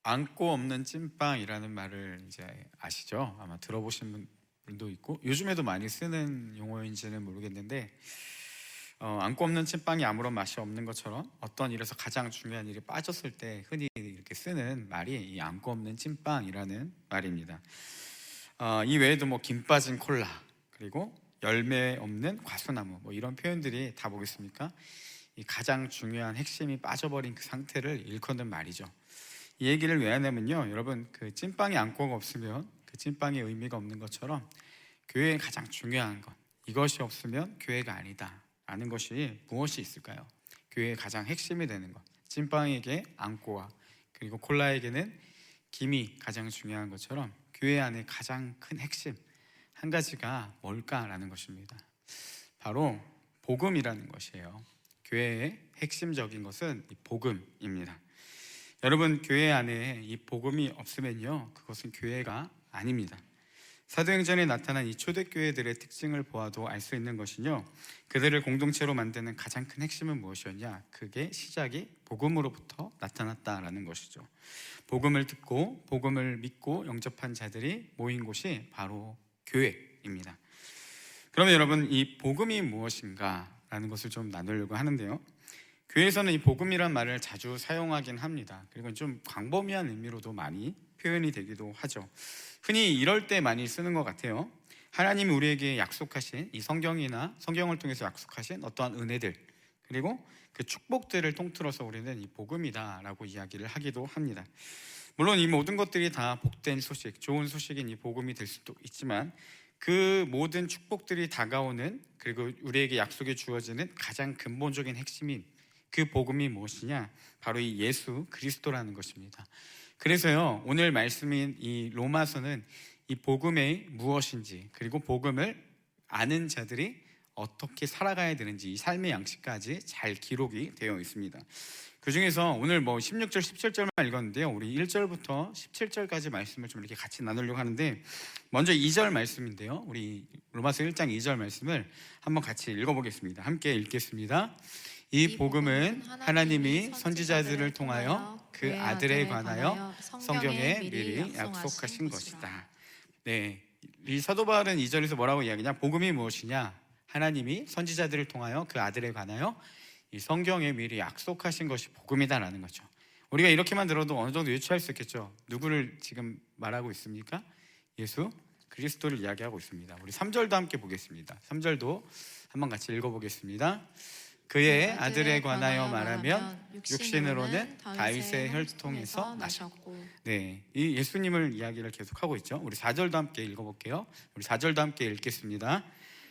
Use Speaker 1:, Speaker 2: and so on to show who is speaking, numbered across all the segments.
Speaker 1: 안고 없는 찐빵이라는 말을 이제 아시죠? 아마 들어보신 분도 있고 요즘에도 많이 쓰는 용어인지는 모르겠는데 안고 없는 찐빵이 아무런 맛이 없는 것처럼 어떤 일에서 가장 중요한 일이 빠졌을 때 흔히 이렇게 쓰는 말이 이 안고 없는 찐빵이라는 말입니다. 이 외에도 뭐 김 빠진 콜라, 그리고 열매 없는 과수나무, 뭐 이런 표현들이 다 뭐겠습니까? 이 가장 중요한 핵심이 빠져버린 그 상태를 일컫는 말이죠. 이 얘기를 왜 하냐면요, 여러분, 그 찐빵이 안고가 없으면 그 찐빵의 의미가 없는 것처럼 교회의 가장 중요한 것, 이것이 없으면 교회가 아니다 라는 것이 무엇이 있을까요? 교회의 가장 핵심이 되는 것, 찐빵에게 안고와 그리고 콜라에게는 김이 가장 중요한 것처럼 교회 안에 가장 큰 핵심 한 가지가 뭘까라는 것입니다. 바로 복음이라는 것이에요. 교회의 핵심적인 것은 이 복음입니다. 여러분, 교회 안에 이 복음이 없으면요, 그것은 교회가 아닙니다. 사도행전에 나타난 이 초대교회들의 특징을 보아도 알 수 있는 것은요, 그들을 공동체로 만드는 가장 큰 핵심은 무엇이었냐? 그게 시작이 복음으로부터 나타났다라는 것이죠. 복음을 듣고 복음을 믿고 영접한 자들이 모인 곳이 바로 교회입니다. 그러면 여러분, 이 복음이 무엇인가? 라는 것을 좀 나누려고 하는데요, 교회에서는 이 복음이란 말을 자주 사용하긴 합니다. 그리고 좀 광범위한 의미로도 많이 표현이 되기도 하죠. 흔히 이럴 때 많이 쓰는 것 같아요. 하나님이 우리에게 약속하신 이 성경이나 성경을 통해서 약속하신 어떠한 은혜들, 그리고 그 축복들을 통틀어서 우리는 이 복음이다 라고 이야기를 하기도 합니다. 물론 이 모든 것들이 다 복된 소식, 좋은 소식인 이 복음이 될 수도 있지만, 그 모든 축복들이 다가오는, 그리고 우리에게 약속이 주어지는 가장 근본적인 핵심인 그 복음이 무엇이냐? 바로 이 예수 그리스도라는 것입니다. 그래서요, 오늘 말씀인 이 로마서는 이 복음이 무엇인지, 그리고 복음을 아는 자들이 어떻게 살아가야 되는지, 이 삶의 양식까지 잘 기록이 되어 있습니다. 그 중에서 오늘 뭐 16절, 17절만 읽었는데요, 우리 1절부터 17절까지 말씀을 좀 이렇게 같이 나누려고 하는데, 먼저 2절 말씀인데요, 우리 로마서 1장 2절 말씀을 한번 같이 읽어보겠습니다. 함께 읽겠습니다. 이 복음은 하나님이 선지자들을 통하여 그 아들에 관하여 성경에 미리 약속하신 것이다. 네, 이 사도 바울은 2절에서 뭐라고 이야기냐? 복음이 무엇이냐? 하나님이 선지자들을 통하여 그 아들에 관하여 이 성경에 미리 약속하신 것이 복음이다라는 거죠. 우리가 이렇게만 들어도 어느 정도 유추할 수 있겠죠. 누구를 지금 말하고 있습니까? 예수 그리스도를 이야기하고 있습니다. 우리 3절도 함께 보겠습니다. 3절도 한번 같이 읽어보겠습니다. 그의 아들에 관하여 말하면 육신으로는 다윗의 혈통에서 나셨고. 네, 이 예수님을 이야기를 계속하고 있죠. 우리 4절도 함께 읽어볼게요. 우리 4절도 함께 읽겠습니다.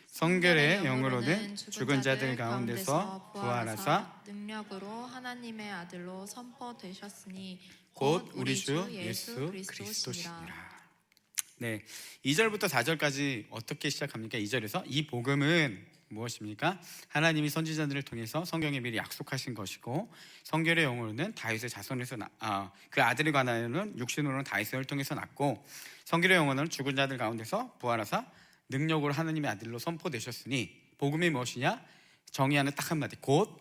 Speaker 1: 성결의 영으로는 죽은 자들 가운데서 부활하사
Speaker 2: 능력으로 하나님의 아들로 선포되셨으니
Speaker 1: 곧 우리 주 예수 그리스도시니라. 네, 2절부터 4절까지 어떻게 시작합니까? 2절에서 이 복음은 무엇입니까? 하나님이 선지자들을 통해서 성경에 미리 약속하신 것이고, 성결의 영으로는 다윗의 자손에서 그 아들에 관하여는 육신으로는 다윗의 혈통에서 났고, 성결의 영으로는 죽은 자들 가운데서 부활하사 능력으로 하나님의 아들로 선포되셨으니, 복음이 무엇이냐? 정의하는 딱 한마디, 곧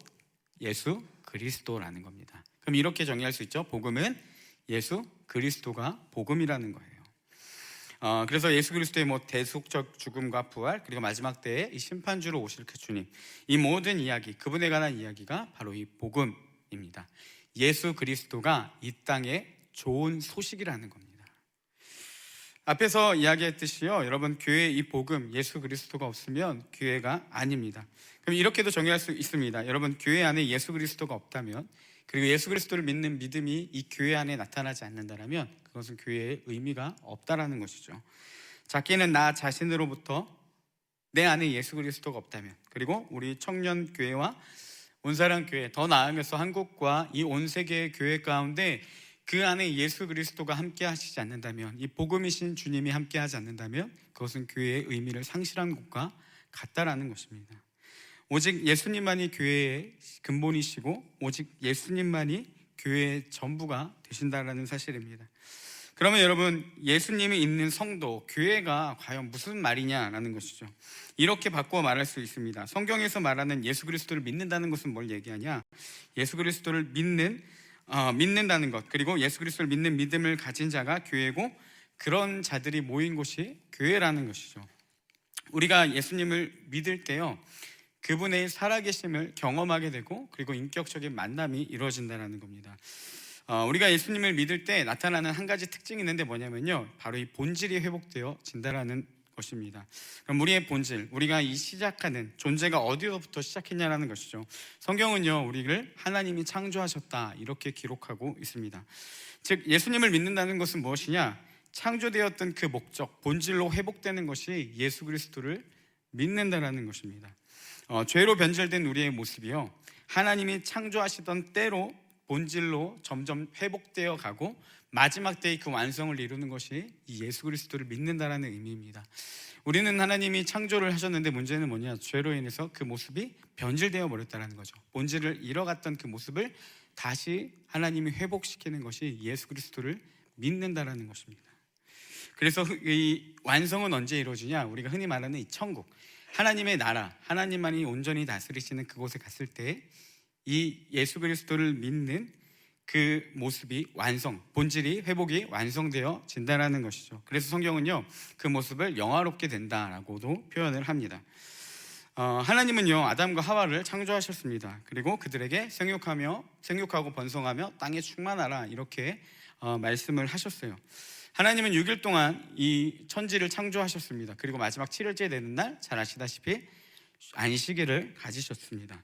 Speaker 1: 예수 그리스도라는 겁니다. 그럼 이렇게 정의할 수 있죠. 복음은 예수 그리스도가 복음이라는 거예요. 그래서 예수 그리스도의 뭐 대속적 죽음과 부활, 그리고 마지막 때에 이 심판주로 오실 그 주님, 이 모든 이야기, 그분에 관한 이야기가 바로 이 복음입니다. 예수 그리스도가 이 땅의 좋은 소식이라는 겁니다. 앞에서 이야기했듯이요, 여러분, 교회의 이 복음, 예수 그리스도가 없으면 교회가 아닙니다. 그럼 이렇게도 정의할 수 있습니다. 여러분, 교회 안에 예수 그리스도가 없다면, 그리고 예수 그리스도를 믿는 믿음이 이 교회 안에 나타나지 않는다면 그것은 교회의 의미가 없다라는 것이죠. 작게는 나 자신으로부터 내 안에 예수 그리스도가 없다면, 그리고 우리 청년교회와 온사랑교회, 더 나아가서 한국과 이 온 세계의 교회 가운데 그 안에 예수 그리스도가 함께 하시지 않는다면, 이 복음이신 주님이 함께 하지 않는다면 그것은 교회의 의미를 상실한 것과 같다라는 것입니다. 오직 예수님만이 교회의 근본이시고, 오직 예수님만이 교회의 전부가 되신다라는 사실입니다. 그러면 여러분, 예수님이 있는 성도, 교회가 과연 무슨 말이냐라는 것이죠. 이렇게 바꾸어 말할 수 있습니다. 성경에서 말하는 예수 그리스도를 믿는다는 것은 뭘 얘기하냐? 예수 그리스도를 믿는 믿는다는 것, 그리고 예수 그리스도를 믿는 믿음을 가진 자가 교회고, 그런 자들이 모인 곳이 교회라는 것이죠. 우리가 예수님을 믿을 때요, 그분의 살아계심을 경험하게 되고, 그리고 인격적인 만남이 이루어진다는 겁니다. 우리가 예수님을 믿을 때 나타나는 한 가지 특징이 있는데 뭐냐면요, 바로 이 본질이 회복되어진다는 것입니다. 그럼 우리의 본질, 우리가 이 시작하는 존재가 어디로부터 시작했냐라는 것이죠. 성경은요, 우리를 하나님이 창조하셨다 이렇게 기록하고 있습니다. 즉 예수님을 믿는다는 것은 무엇이냐? 창조되었던 그 목적, 본질로 회복되는 것이 예수 그리스도를 믿는다라는 것입니다. 죄로 변질된 우리의 모습이요, 하나님이 창조하시던 때로 본질로 점점 회복되어 가고 마지막 때의 그 완성을 이루는 것이 이 예수 그리스도를 믿는다라는 의미입니다. 우리는 하나님이 창조를 하셨는데 문제는 뭐냐? 죄로 인해서 그 모습이 변질되어 버렸다는 거죠. 본질을 잃어갔던 그 모습을 다시 하나님이 회복시키는 것이 예수 그리스도를 믿는다라는 것입니다. 그래서 이 완성은 언제 이루어지냐? 우리가 흔히 말하는 이 천국, 하나님의 나라, 하나님만이 온전히 다스리시는 그곳에 갔을 때 이 예수 그리스도를 믿는 그 모습이 본질이 회복이 완성되어진다는 것이죠. 그래서 성경은요, 그 모습을 영화롭게 된다라고도 표현을 합니다. 하나님은요, 아담과 하와를 창조하셨습니다. 그리고 그들에게 생육하고 번성하며 땅에 충만하라 이렇게 말씀을 하셨어요. 하나님은 6일 동안 이 천지를 창조하셨습니다. 그리고 마지막 7일째 되는 날 잘 아시다시피 안식일을 가지셨습니다.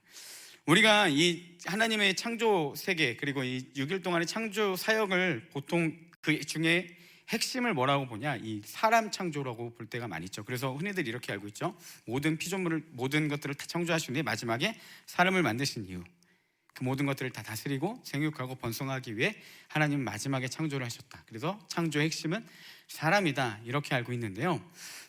Speaker 1: 우리가 이 하나님의 창조 세계, 그리고 이 6일 동안의 창조 사역을 보통 그 중에 핵심을 뭐라고 보냐? 이 사람 창조라고 볼 때가 많이 있죠. 그래서 흔히들 이렇게 알고 있죠. 모든 피조물을, 모든 것들을 다 창조하신 후에 마지막에 사람을 만드신 이유, 그 모든 것들을 다 다스리고 생육하고 번성하기 위해 하나님은 마지막에 창조를 하셨다. 그래서 창조의 핵심은 사람이다 이렇게 알고 있는데요,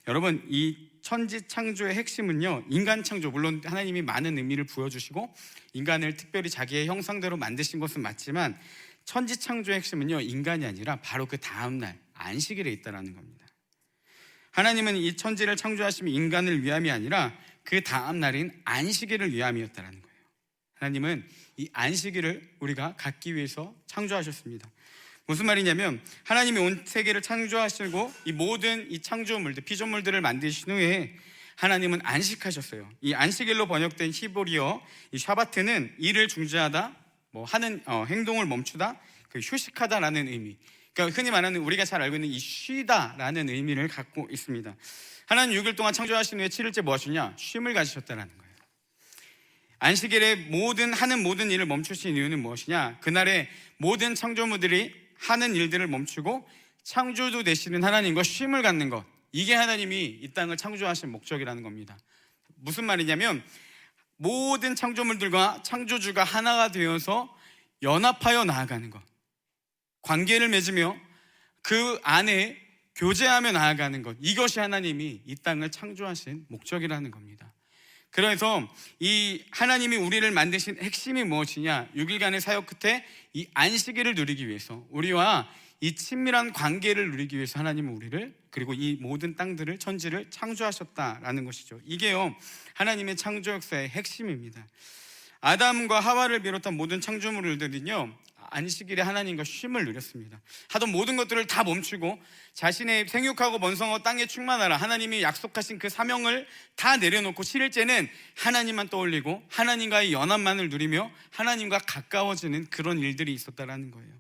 Speaker 1: 여러분, 이 천지 창조의 핵심은요, 인간 창조, 물론 하나님이 많은 의미를 부여주시고 인간을 특별히 자기의 형상대로 만드신 것은 맞지만 천지 창조의 핵심은요, 인간이 아니라 바로 그 다음날 안식일에 있다는 겁니다. 하나님은 이 천지를 창조하시면 인간을 위함이 아니라 그 다음날인 안식일을 위함이었다는 거예요. 하나님은 이 안식일을 우리가 갖기 위해서 창조하셨습니다. 무슨 말이냐면 하나님이 온 세계를 창조하시고 이 모든 이 창조물들, 피조물들을 만드신 후에 하나님은 안식하셨어요. 이 안식일로 번역된 히브리어 이 샤바트는 일을 중지하다, 하는 행동을 멈추다, 그 휴식하다라는 의미. 그러니까 흔히 말하는 우리가 잘 알고 있는 이 쉬다라는 의미를 갖고 있습니다. 하나님 6일 동안 창조하신 후에 7일째 뭐 하시냐? 쉼을 가지셨다는 거예요. 안식일에 하는 모든 일을 멈추신 이유는 무엇이냐? 그날에 모든 창조물들이 하는 일들을 멈추고 창조주 되시는 하나님과 쉼을 갖는 것, 이게 하나님이 이 땅을 창조하신 목적이라는 겁니다. 무슨 말이냐면 모든 창조물들과 창조주가 하나가 되어서 연합하여 나아가는 것, 관계를 맺으며 그 안에 교제하며 나아가는 것, 이것이 하나님이 이 땅을 창조하신 목적이라는 겁니다. 그래서 이 하나님이 우리를 만드신 핵심이 무엇이냐? 6일간의 사역 끝에 이 안식일을 누리기 위해서, 우리와 이 친밀한 관계를 누리기 위해서 하나님은 우리를, 그리고 이 모든 땅들을, 천지를 창조하셨다라는 것이죠. 이게요, 하나님의 창조 역사의 핵심입니다. 아담과 하와를 비롯한 모든 창조물들은요, 안식일에 하나님과 쉼을 누렸습니다. 하던 모든 것들을 다 멈추고 자신의 생육하고 번성하고 땅에 충만하라, 하나님이 약속하신 그 사명을 다 내려놓고 7일째는 하나님만 떠올리고 하나님과의 연합만을 누리며 하나님과 가까워지는 그런 일들이 있었다라는 거예요.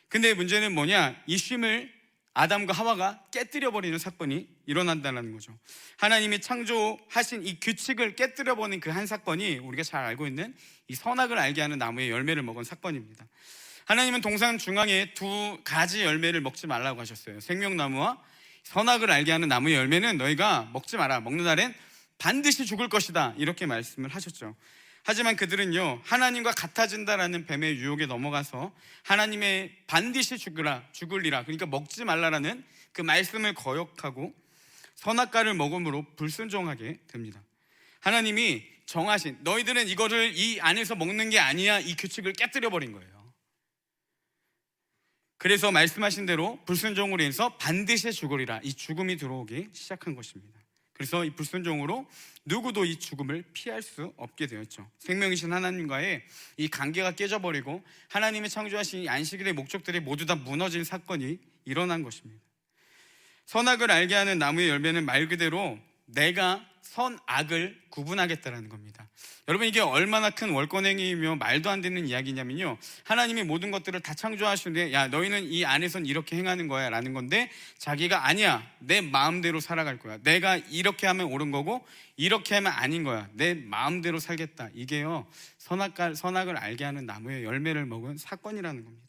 Speaker 1: 근데 문제는 뭐냐? 이 쉼을 아담과 하와가 깨뜨려버리는 사건이 일어난다는 거죠. 하나님이 창조하신 이 규칙을 깨뜨려버리는 그 한 사건이 우리가 잘 알고 있는 이 선악을 알게 하는 나무의 열매를 먹은 사건입니다. 하나님은 동산 중앙에 두 가지 열매를 먹지 말라고 하셨어요. 생명나무와 선악을 알게 하는 나무의 열매는 너희가 먹지 마라, 먹는 날엔 반드시 죽을 것이다, 이렇게 말씀을 하셨죠. 하지만 그들은요, 하나님과 같아진다라는 뱀의 유혹에 넘어가서 하나님의 반드시 죽으리라, 그러니까 먹지 말라라는 그 말씀을 거역하고 선악과를 먹음으로 불순종하게 됩니다. 하나님이 정하신, 너희들은 이거를 이 안에서 먹는 게 아니야, 이 규칙을 깨뜨려버린 거예요. 그래서 말씀하신 대로 불순종으로 인해서 반드시 죽으리라, 이 죽음이 들어오기 시작한 것입니다.
Speaker 3: 그래서 이 불순종으로 누구도 이 죽음을 피할 수 없게 되었죠. 생명이신 하나님과의 이 관계가 깨져버리고 하나님이 창조하신 이 안식일의 목적들이 모두 다 무너진 사건이 일어난 것입니다. 선악을 알게 하는 나무의 열매는 말 그대로 내가 선악을 구분하겠다라는 겁니다. 여러분, 이게 얼마나 큰 월권행위이며 말도 안 되는 이야기냐면요, 하나님이 모든 것들을 다 창조하시는데 야, 너희는 이 안에선 이렇게 행하는 거야 라는 건데, 자기가 아니야, 내 마음대로 살아갈 거야, 내가 이렇게 하면 옳은 거고 이렇게 하면 아닌 거야, 내 마음대로 살겠다. 이게요, 선악을 알게 하는 나무의 열매를 먹은 사건이라는 겁니다.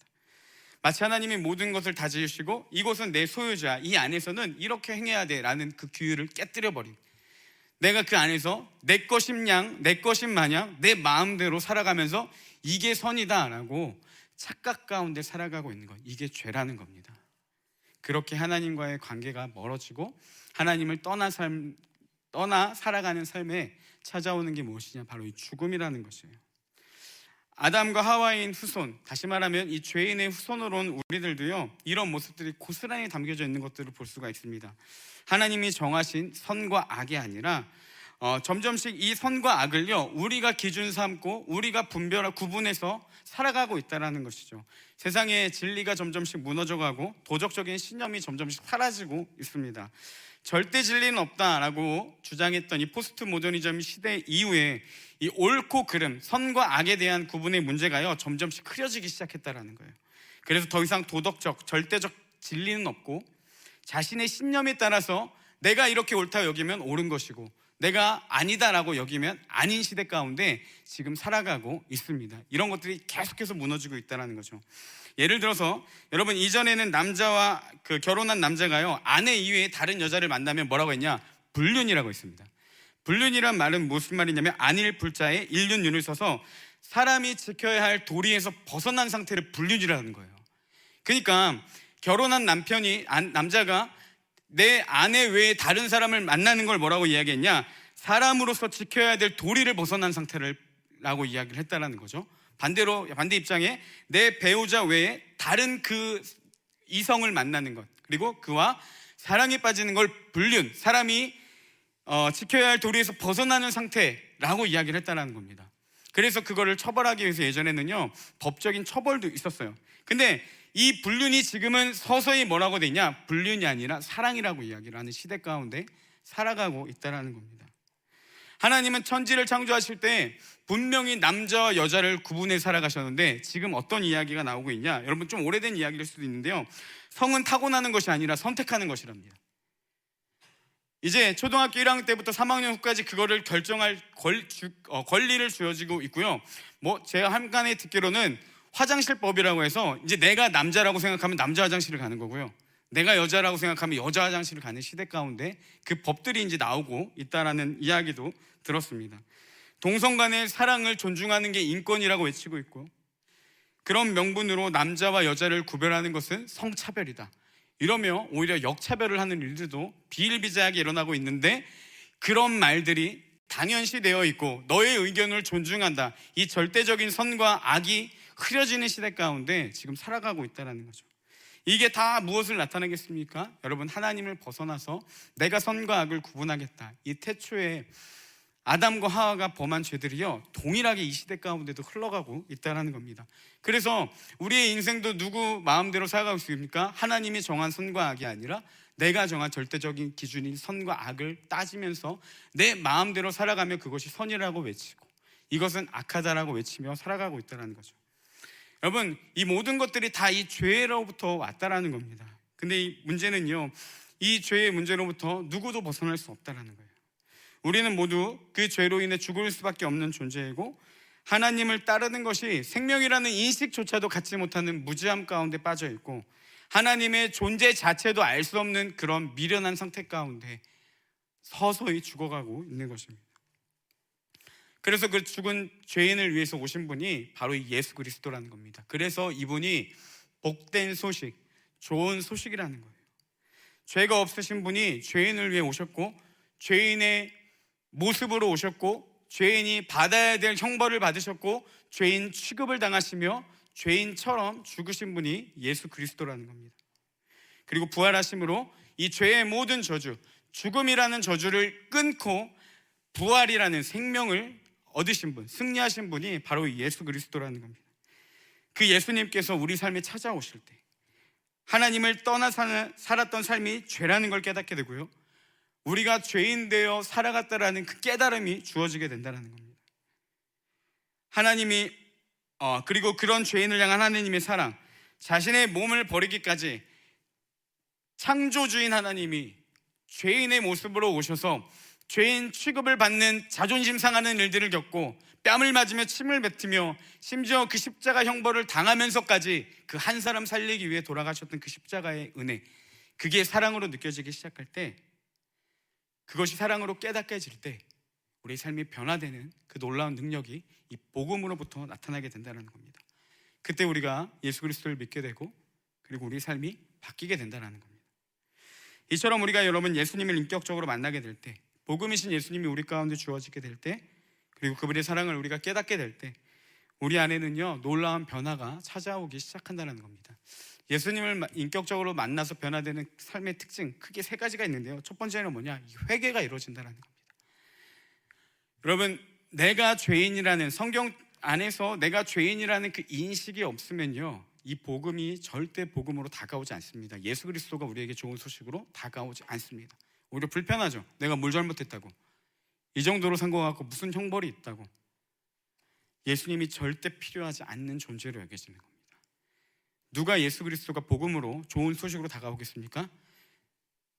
Speaker 3: 마치 하나님이 모든 것을 다 지으시고 이곳은 내 소유자, 이 안에서는 이렇게 행해야 돼 라는 그 규율을 깨뜨려버린, 내가 그 안에서 내 것인 양, 내 것인 마냥 내 마음대로 살아가면서 이게 선이다 라고 착각 가운데 살아가고 있는 것, 이게 죄라는 겁니다. 그렇게 하나님과의 관계가 멀어지고 하나님을 떠나 살아가는 삶에 찾아오는 게 무엇이냐, 바로 이 죽음이라는 것이에요. 아담과 하와인 후손, 다시 말하면 이 죄인의 후손으로 온 우리들도요, 이런 모습들이 고스란히 담겨져 있는 것들을 볼 수가 있습니다. 하나님이 정하신 선과 악이 아니라 점점씩 이 선과 악을요, 우리가 기준 삼고 우리가 구분해서 살아가고 있다는 것이죠. 세상의 진리가 점점씩 무너져가고 도덕적인 신념이 점점씩 사라지고 있습니다. 절대 진리는 없다라고 주장했던 이 포스트 모더니즘 시대 이후에 이 옳고 그름, 선과 악에 대한 구분의 문제가요, 점점씩 흐려지기 시작했다라는 거예요. 그래서 더 이상 도덕적, 절대적 진리는 없고 자신의 신념에 따라서 내가 이렇게 옳다고 여기면 옳은 것이고 내가 아니다라고 여기면 아닌 시대 가운데 지금 살아가고 있습니다. 이런 것들이 계속해서 무너지고 있다는 거죠. 예를 들어서 여러분, 이전에는 남자와 결혼한 남자가요, 아내 이외에 다른 여자를 만나면 뭐라고 했냐? 불륜이라고 했습니다. 불륜이란 말은 무슨 말이냐면 안일 불자에 일륜윤을 써서 사람이 지켜야 할 도리에서 벗어난 상태를 불륜이라는 거예요. 그러니까 결혼한 남자가 내 아내 외에 다른 사람을 만나는 걸 뭐라고 이야기했냐? 사람으로서 지켜야 될 도리를 벗어난 상태라고 이야기를 했다는 거죠. 반대 입장에 내 배우자 외에 다른 그 이성을 만나는 것, 그리고 그와 사랑에 빠지는 걸 불륜, 사람이 지켜야 할 도리에서 벗어나는 상태라고 이야기를 했다는 겁니다. 그래서 그거를 처벌하기 위해서 예전에는요, 법적인 처벌도 있었어요. 근데 이 불륜이 지금은 서서히 뭐라고 돼 있냐? 불륜이 아니라 사랑이라고 이야기를 하는 시대 가운데 살아가고 있다는 겁니다. 하나님은 천지를 창조하실 때 분명히 남자와 여자를 구분해 살아가셨는데 지금 어떤 이야기가 나오고 있냐? 여러분, 좀 오래된 이야기일 수도 있는데요, 성은 타고나는 것이 아니라 선택하는 것이랍니다. 이제 초등학교 1학년 때부터 3학년 후까지 그거를 결정할 권리를 주어지고 있고요. 제가 한간에 듣기로는 화장실법이라고 해서 이제 내가 남자라고 생각하면 남자 화장실을 가는 거고요, 내가 여자라고 생각하면 여자 화장실을 가는 시대 가운데 그 법들이 이제 나오고 있다라는 이야기도 들었습니다. 동성 간의 사랑을 존중하는 게 인권이라고 외치고 있고, 그런 명분으로 남자와 여자를 구별하는 것은 성차별이다, 이러며 오히려 역차별을 하는 일들도 비일비재하게 일어나고 있는데, 그런 말들이 당연시 되어 있고 너의 의견을 존중한다, 이 절대적인 선과 악이 흐려지는 시대 가운데 지금 살아가고 있다는 거죠. 이게 다 무엇을 나타내겠습니까? 여러분, 하나님을 벗어나서 내가 선과 악을 구분하겠다, 이 태초에 아담과 하와가 범한 죄들이요, 동일하게 이 시대 가운데도 흘러가고 있다는 겁니다. 그래서 우리의 인생도 누구 마음대로 살아가고 있습니까? 하나님이 정한 선과 악이 아니라 내가 정한 절대적인 기준인 선과 악을 따지면서 내 마음대로 살아가며 그것이 선이라고 외치고 이것은 악하다라고 외치며 살아가고 있다는 거죠. 여러분, 이 모든 것들이 다 이 죄로부터 왔다라는 겁니다. 근데 이 문제는요, 이 죄의 문제로부터 누구도 벗어날 수 없다라는 거예요. 우리는 모두 그 죄로 인해 죽을 수밖에 없는 존재이고, 하나님을 따르는 것이 생명이라는 인식조차도 갖지 못하는 무지함 가운데 빠져 있고, 하나님의 존재 자체도 알 수 없는 그런 미련한 상태 가운데 서서히 죽어가고 있는 것입니다. 그래서 그 죽은 죄인을 위해서 오신 분이 바로 예수 그리스도라는 겁니다. 그래서 이분이 복된 소식, 좋은 소식이라는 거예요. 죄가 없으신 분이 죄인을 위해 오셨고, 죄인의 모습으로 오셨고, 죄인이 받아야 될 형벌을 받으셨고, 죄인 취급을 당하시며 죄인처럼 죽으신 분이 예수 그리스도라는 겁니다. 그리고 부활하심으로 이 죄의 모든 저주, 죽음이라는 저주를 끊고 부활이라는 생명을 얻으신 분, 승리하신 분이 바로 예수 그리스도라는 겁니다. 그 예수님께서 우리 삶에 찾아오실 때 하나님을 떠나 살았던 삶이 죄라는 걸 깨닫게 되고요, 우리가 죄인 되어 살아갔다라는 그 깨달음이 주어지게 된다는 겁니다. 하나님이 그리고 그런 죄인을 향한 하나님의 사랑, 자신의 몸을 버리기까지 창조주인 하나님이 죄인의 모습으로 오셔서 죄인 취급을 받는 자존심 상하는 일들을 겪고 뺨을 맞으며 침을 뱉으며 심지어 그 십자가 형벌을 당하면서까지 그 한 사람 살리기 위해 돌아가셨던 그 십자가의 은혜, 그게 사랑으로 느껴지기 시작할 때, 그것이 사랑으로 깨닫게질 때 우리의 삶이 변화되는 그 놀라운 능력이 이 복음으로부터 나타나게 된다는 겁니다. 그때 우리가 예수 그리스도를 믿게 되고 그리고 우리의 삶이 바뀌게 된다는 겁니다. 이처럼 우리가 여러분 예수님을 인격적으로 만나게 될 때, 복음이신 예수님이 우리 가운데 주어지게 될 때, 그리고 그분의 사랑을 우리가 깨닫게 될 때 우리 안에는요 놀라운 변화가 찾아오기 시작한다는 겁니다. 예수님을 인격적으로 만나서 변화되는 삶의 특징, 크게 세 가지가 있는데요, 첫 번째는 뭐냐? 회개가 이루어진다는 겁니다. 여러분, 내가 죄인이라는, 성경 안에서 내가 죄인이라는 그 인식이 없으면요 이 복음이 절대 복음으로 다가오지 않습니다. 예수 그리스도가 우리에게 좋은 소식으로 다가오지 않습니다. 오히려 불편하죠. 내가 뭘 잘못했다고, 이 정도로 산 것 같고 무슨 형벌이 있다고. 예수님이 절대 필요하지 않는 존재로 여겨지는 겁니다. 누가 예수 그리스도가 복음으로 좋은 소식으로 다가오겠습니까?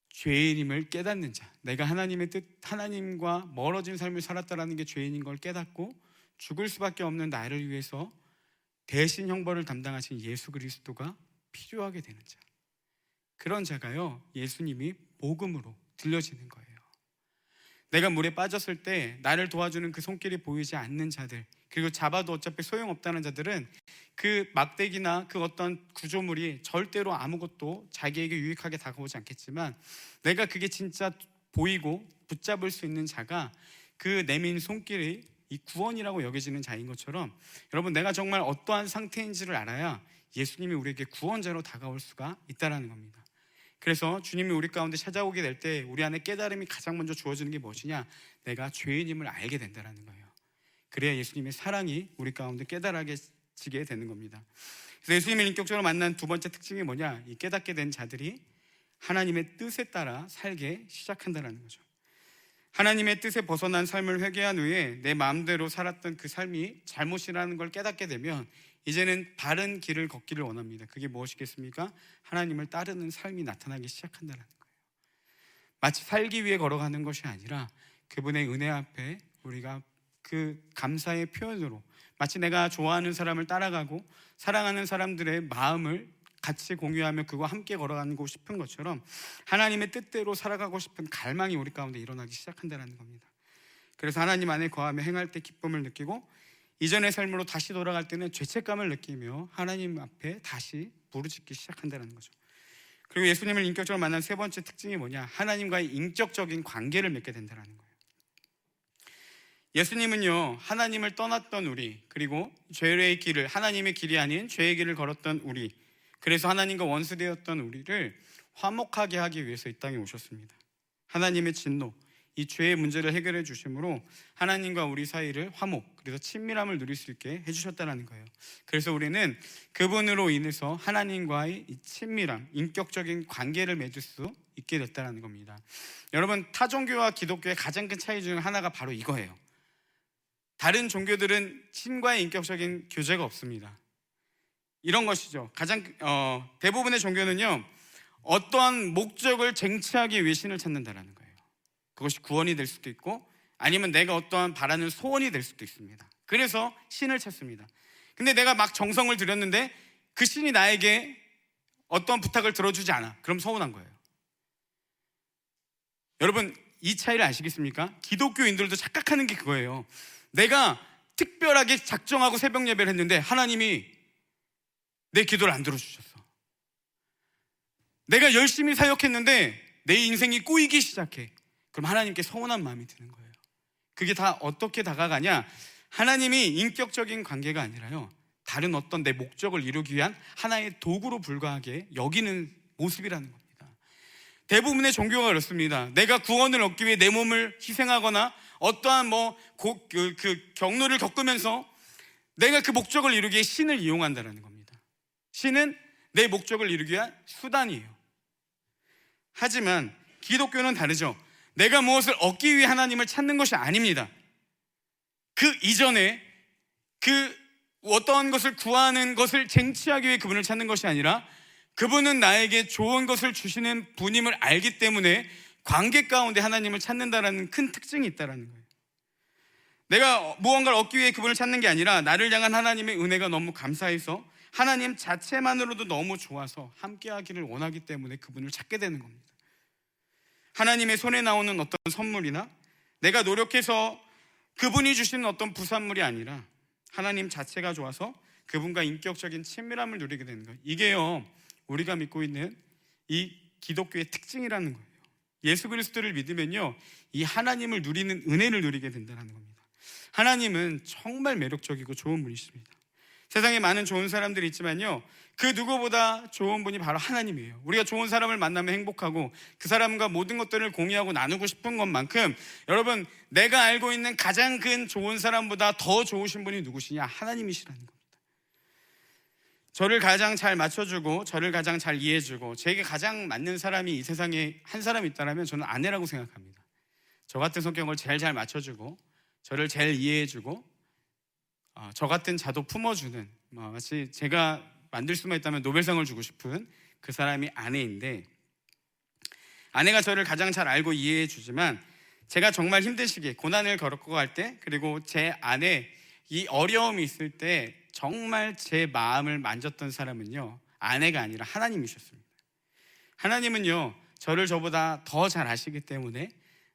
Speaker 3: 죄인임을 깨닫는 자, 내가 하나님의 뜻, 하나님과 멀어진 삶을 살았다라는 게 죄인인 걸 깨닫고 죽을 수밖에 없는 나를 위해서 대신 형벌을 담당하신 예수 그리스도가 필요하게 되는 자, 그런 자가요 예수님이 복음으로 들려지는 거예요. 내가 물에 빠졌을 때 나를 도와주는 그 손길이 보이지 않는 자들, 그리고 잡아도 어차피 소용없다는 자들은 그 막대기나 그 어떤 구조물이 절대로 아무것도 자기에게 유익하게 다가오지 않겠지만, 내가 그게 진짜 보이고 붙잡을 수 있는 자가 그 내민 손길이 이 구원이라고 여겨지는 자인 것처럼, 여러분 내가 정말 어떠한 상태인지를 알아야 예수님이 우리에게 구원자로 다가올 수가 있다는 겁니다. 그래서 주님이 우리 가운데 찾아오게 될 때 우리 안에 깨달음이 가장 먼저 주어지는 게 무엇이냐? 내가 죄인임을 알게 된다는 거예요. 그래야 예수님의 사랑이 우리 가운데 깨달아지게 되는 겁니다. 그래서 예수님을 인격적으로 만난 두 번째 특징이 뭐냐? 이 깨닫게 된 자들이 하나님의 뜻에 따라 살게 시작한다는 거죠. 하나님의 뜻에 벗어난 삶을 회개한 후에 내 마음대로 살았던 그 삶이 잘못이라는 걸 깨닫게 되면 이제는 바른 길을 걷기를 원합니다. 그게 무엇이겠습니까? 하나님을 따르는 삶이 나타나기 시작한다는 거예요. 마치 살기 위해 걸어가는 것이 아니라 그분의 은혜 앞에 우리가 그 감사의 표현으로, 마치 내가 좋아하는 사람을 따라가고 사랑하는 사람들의 마음을 같이 공유하며 그와 함께 걸어가고 싶은 것처럼 하나님의 뜻대로 살아가고 싶은 갈망이 우리 가운데 일어나기 시작한다는 겁니다. 그래서 하나님 안에 거하며 행할 때 기쁨을 느끼고 이전의 삶으로 다시 돌아갈 때는 죄책감을 느끼며 하나님 앞에 다시 부르짖기 시작한다는 거죠. 그리고 예수님을 인격적으로 만난 세 번째 특징이 뭐냐? 하나님과의 인격적인 관계를 맺게 된다는 거예요. 예수님은요 하나님을 떠났던 우리, 그리고 죄의 길을, 하나님의 길이 아닌 죄의 길을 걸었던 우리, 그래서 하나님과 원수되었던 우리를 화목하게 하기 위해서 이 땅에 오셨습니다. 하나님의 진노, 이 죄의 문제를 해결해 주심으로 하나님과 우리 사이를 화목, 그래서 친밀함을 누릴 수 있게 해주셨다는 거예요. 그래서 우리는 그분으로 인해서 하나님과의 이 친밀함, 인격적인 관계를 맺을 수 있게 됐다는 겁니다. 여러분, 타종교와 기독교의 가장 큰 차이 중 하나가 바로 이거예요. 다른 종교들은 신과의 인격적인 교제가 없습니다. 이런 것이죠. 가장 대부분의 종교는요 어떠한 목적을 쟁취하기 위해 신을 찾는다는 거예요. 그것이 구원이 될 수도 있고 아니면 내가 어떠한 바라는 소원이 될 수도 있습니다. 그래서 신을 찾습니다. 근데 내가 막 정성을 들였는데 그 신이 나에게 어떠한 부탁을 들어주지 않아. 그럼 서운한 거예요. 여러분, 이 차이를 아시겠습니까? 기독교인들도 착각하는 게 그거예요. 내가 특별하게 작정하고 새벽 예배를 했는데 하나님이 내 기도를 안 들어주셨어. 내가 열심히 사역했는데 내 인생이 꼬이기 시작해. 그럼 하나님께 서운한 마음이 드는 거예요. 그게 다 어떻게 다가가냐? 하나님이 인격적인 관계가 아니라요 다른 어떤 내 목적을 이루기 위한 하나의 도구로 불과하게 여기는 모습이라는 겁니다. 대부분의 종교가 그렇습니다. 내가 구원을 얻기 위해 내 몸을 희생하거나 어떠한 그 경로를 겪으면서 내가 그 목적을 이루기 위해 신을 이용한다는 겁니다. 신은 내 목적을 이루기 위한 수단이에요. 하지만 기독교는 다르죠. 내가 무엇을 얻기 위해 하나님을 찾는 것이 아닙니다. 그 이전에 그 어떠한 것을 구하는 것을 쟁취하기 위해 그분을 찾는 것이 아니라 그분은 나에게 좋은 것을 주시는 분임을 알기 때문에 관계 가운데 하나님을 찾는다라는 큰 특징이 있다는 거예요. 내가 무언가를 얻기 위해 그분을 찾는 게 아니라 나를 향한 하나님의 은혜가 너무 감사해서 하나님 자체만으로도 너무 좋아서 함께하기를 원하기 때문에 그분을 찾게 되는 겁니다. 하나님의 손에 나오는 어떤 선물이나 내가 노력해서 그분이 주시는 어떤 부산물이 아니라 하나님 자체가 좋아서 그분과 인격적인 친밀함을 누리게 되는 거예요. 이게요, 우리가 믿고 있는 이 기독교의 특징이라는 거예요. 예수 그리스도를 믿으면요, 이 하나님을 누리는 은혜를 누리게 된다는 겁니다. 하나님은 정말 매력적이고 좋은 분이십니다. 세상에 많은 좋은 사람들이 있지만요, 그 누구보다 좋은 분이 바로 하나님이에요. 우리가 좋은 사람을 만나면 행복하고 그 사람과 모든 것들을 공유하고 나누고 싶은 것만큼, 여러분, 내가 알고 있는 가장 큰 좋은 사람보다 더 좋으신 분이 누구시냐? 하나님이시라는 겁니다. 저를 가장 잘 맞춰주고 저를 가장 잘 이해해주고 제게 가장 맞는 사람이 이 세상에 한 사람 있다면 저는 아내라고 생각합니다. 저 같은 성격을 제일 잘 맞춰주고 저를 제일 이해해주고 저 같은 자도 품어주는, 마치 제가 만들 수만 있다면 노벨상을 주고 싶은 그 사람이 아내인데, 아내가 저를 가장 잘 알고 이해해 주지만 제가 정말 힘든 시기에 고난을 겪어갈 때, 그리고 제 안에 이 어려움이 있을 때 정말 제 마음을 만졌던 사람은요, 아내가 아니라 하나님이셨습니다. 하나님은요, 저를 저보다 더 잘 아시기 때문에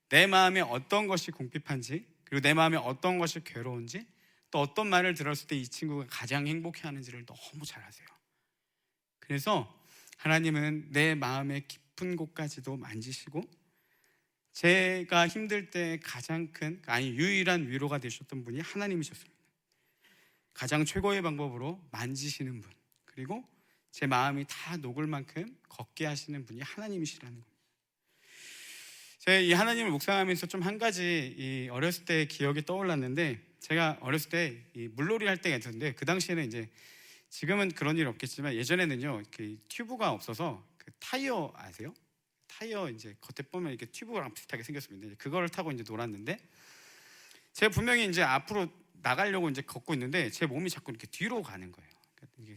Speaker 3: 내 마음에 어떤 것이 궁핍한지, 그리고 내 마음에 어떤 것이 괴로운지, 또 어떤 말을 들었을 때 이 친구가 가장 행복해하는지를 너무 잘 아세요. 그래서 하나님은 내 마음의 깊은 곳까지도 만지시고 제가 힘들 때 가장 큰, 유일한 위로가 되셨던 분이 하나님이셨습니다. 가장 최고의 방법으로 만지시는 분, 그리고 제 마음이 다 녹을 만큼 걷게 하시는 분이 하나님이시라는 겁니다. 제가 이 하나님을 묵상하면서 좀 한 가지 이 어렸을 때 기억이 떠올랐는데, 제가 어렸을 때 이 물놀이 할 때가 있었는데, 그 당시에는 이제 지금은 그런 일 없겠지만 예전에는요, 그 튜브가 없어서 그 타이어 아세요? 타이어 이제 겉에 보면 이렇게 튜브랑 비슷하게 생겼습니다. 그거를 타고 이제 놀았는데, 제가 분명히 이제 앞으로 나가려고 이제 걷고 있는데 제 몸이 자꾸 이렇게 뒤로 가는 거예요.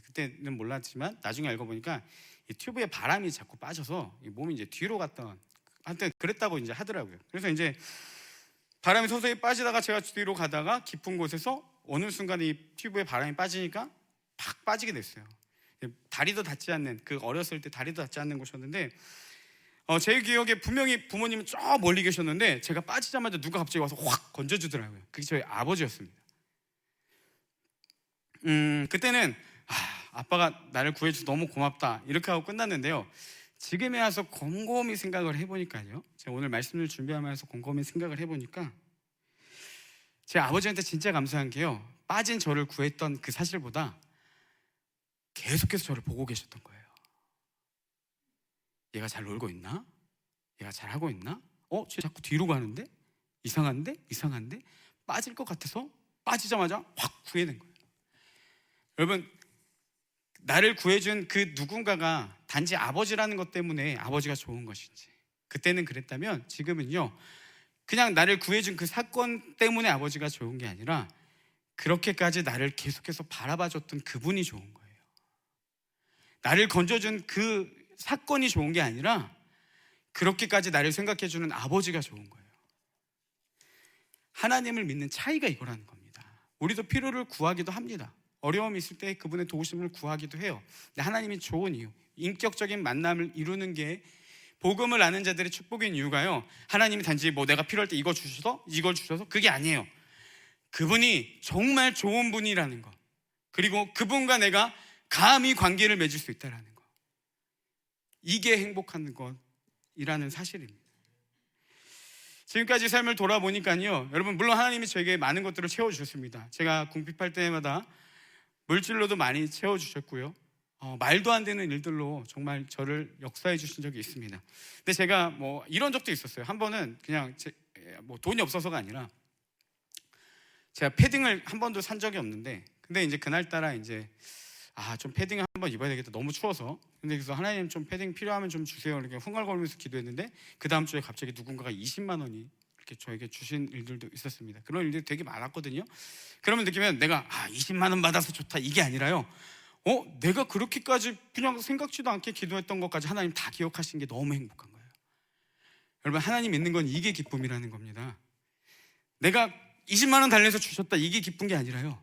Speaker 3: 그때는 몰랐지만 나중에 알고 보니까 이 튜브에 바람이 자꾸 빠져서 이 몸이 이제 뒤로 갔던, 한때 그랬다고 이제 하더라고요. 그래서 이제 바람이 서서히 빠지다가 제가 뒤로 가다가 깊은 곳에서 어느 순간 이 튜브에 바람이 빠지니까 팍 빠지게 됐어요. 다리도 닿지 않는, 그 어렸을 때 다리도 닿지 않는 곳이었는데, 제 기억에 분명히 부모님은 저 멀리 계셨는데 제가 빠지자마자 누가 갑자기 와서 확 건져주더라고요. 그게 저희 아버지였습니다. 그때는 아빠가 나를 구해줘서 너무 고맙다 이렇게 하고 끝났는데요, 지금에 와서 곰곰이 생각을 해보니까요, 제가 오늘 말씀을 준비하면서 곰곰이 생각을 해보니까 제 아버지한테 진짜 감사한 게요, 빠진 저를 구했던 그 사실보다 계속해서 저를 보고 계셨던 거예요. 얘가 잘 놀고 있나? 얘가 잘 하고 있나? 쟤 자꾸 뒤로 가는데? 이상한데? 빠질 것 같아서 빠지자마자 확 구해낸 거예요. 여러분, 나를 구해준 그 누군가가 단지 아버지라는 것 때문에 아버지가 좋은 것인지, 그때는 그랬다면 지금은요, 그냥 나를 구해준 그 사건 때문에 아버지가 좋은 게 아니라 그렇게까지 나를 계속해서 바라봐줬던 그분이 좋은 거예요. 나를 건져준 그 사건이 좋은 게 아니라 그렇게까지 나를 생각해주는 아버지가 좋은 거예요. 하나님을 믿는 차이가 이거라는 겁니다. 우리도 필요를 구하기도 합니다. 어려움이 있을 때 그분의 도우심을 구하기도 해요. 근데 하나님이 좋은 이유, 인격적인 만남을 이루는 게 복음을 아는 자들의 축복인 이유가요, 하나님이 단지 내가 필요할 때 이걸 주셔서 그게 아니에요. 그분이 정말 좋은 분이라는 것, 그리고 그분과 내가 감히 관계를 맺을 수 있다는 것, 이게 행복한 것이라는 사실입니다. 지금까지 삶을 돌아보니까요, 여러분, 물론 하나님이 저에게 많은 것들을 채워주셨습니다. 제가 궁핍할 때마다 물질로도 많이 채워주셨고요, 말도 안 되는 일들로 정말 저를 역사해 주신 적이 있습니다. 근데 제가 뭐 이런 적도 있었어요. 한 번은 그냥 뭐 돈이 없어서가 아니라 제가 패딩을 한 번도 산 적이 없는데, 근데 이제 그날따라 이제 좀 패딩을 한번 입어야 되겠다, 너무 추워서. 근데 그래서 하나님 좀 패딩 필요하면 좀 주세요 이렇게 흥얼거리면서 기도했는데, 그 다음 주에 갑자기 누군가가 20만 원이 이렇게 저에게 주신 일들도 있었습니다. 그런 일들이 되게 많았거든요. 그러면 느끼면 내가 20만 원 받아서 좋다 이게 아니라요, 내가 그렇게까지 그냥 생각지도 않게 기도했던 것까지 하나님 다 기억하신 게 너무 행복한 거예요. 여러분, 하나님 믿는 건 이게 기쁨이라는 겁니다. 내가 20만 원 달래서 주셨다 이게 기쁜 게 아니라요,